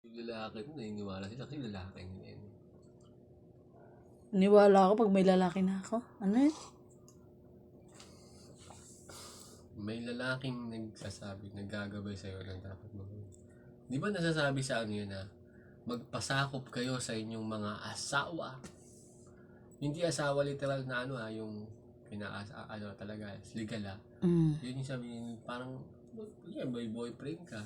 Yung lalaki ko, naniniwala sila kasi lalaki nila yun. Niwala ako pag may lalaki na ako. Ano yun? May lalaking nagsasabi, naggagabay sa'yo ng dapat mo. Di ba nasasabi sa ano yun na magpasakop kayo sa inyong mga asawa? Hindi asawa literal na ano yung ano talaga, legal Yun yung sabi yun, parang may boyfriend ka,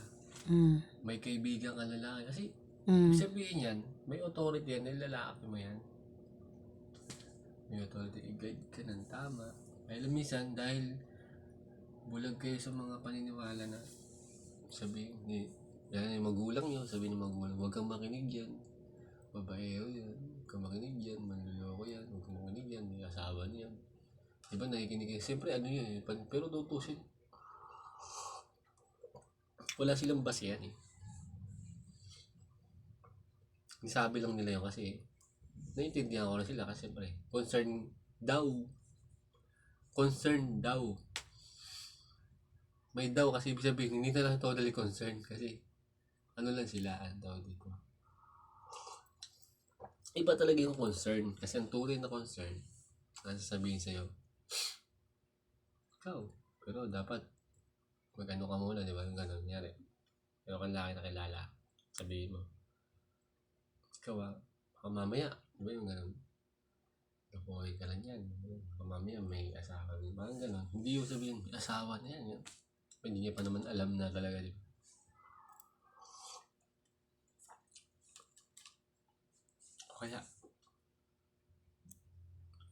may kaibigan ka lalaki. Kasi ibig sabihin yan, may authority yan, lalaki mo yan. May authority, i-guide ka ng tama. Alam minsan, dahil bulag kayo sa mga paniniwala na sabihin ni yan yung magulang nyo, sabihin ng magulang, huwag kang makinig yan, babaeo yan, huwag kang makinig yan, manluloko yan, huwag kang makinig yan, may asawa niyan. Diba nakikinig kayo? Siyempre ano yun pero tutusin, wala silang base yan Sabi lang nila yun kasi naiintindihan ko na sila kasi siyempre concern daw may daw kasi ibig sabihin hindi na lang totally concerned kasi ano lang sila daw dito iba talaga yung concern kasi ang tunay na concern na sasabihin sa'yo ikaw pero dapat mag-ano ka muna, di ba? Yung gano'n, nangyari pero kung laki na kilala sabihin mo ikaw baka mamaya, di ba yung gano'n nabuhay ka lang yan baka mamaya may asawa din parang gano'n hindi yung sabihin may asawa na yan hindi niya pa naman alam na talaga di ba? Kaya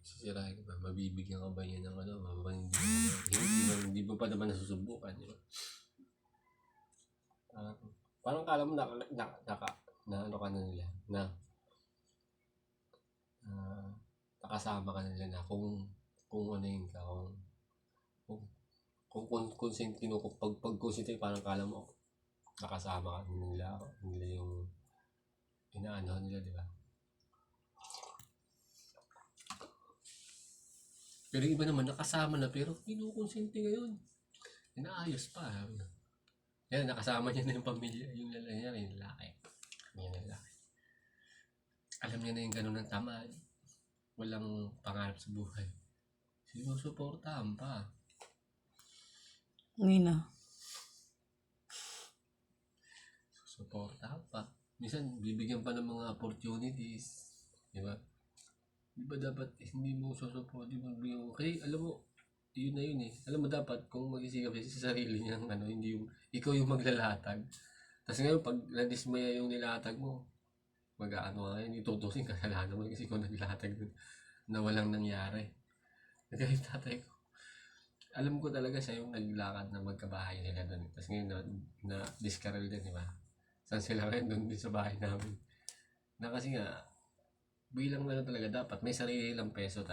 sisirahin ka ba? Mabibigyan ka ba niya ng ano? Hindi mo pa naman nasusubukan, di ba? Parang kala mo na ano ka na nila na nakasama ka na nila na kung ano yun ka kung pag consent parang kala mo nakasama ka nila yung inaano nila, di ba? Pero iba naman, nakasama na pero kinukonsente ngayon. Inaayos pa. Yan, nakasama niya na yung pamilya. Yung lalaki. Alam niya na yung ganun ng tamad. Walang pangarap sa buhay. Sinusuportahan pa. Susuportahan pa. Minsan, bibigyan pa ng mga opportunities. Di ba? Di ba dapat hindi mo susupport, di ba bigyan mo? Kasi alam mo, yun na yun Alam mo dapat kung mag-isikap sa sarili niya hindi yung, ikaw yung maglalatag. Tapos ngayon, pag nadismaya yung nilatag mo, mag-aano ka ngayon, itutusin kasalanan mo kasi ikaw naglatag dun na walang nangyari. Kaya yung tatay ko, alam ko talaga siya yung naglakad na magkabahay nila doon. Tapos ngayon, na-discarrel din, di ba? Saan sila ngayon? Doon din sa bahay namin. Na kasi nga, bilang talaga dapat may sarili lang peso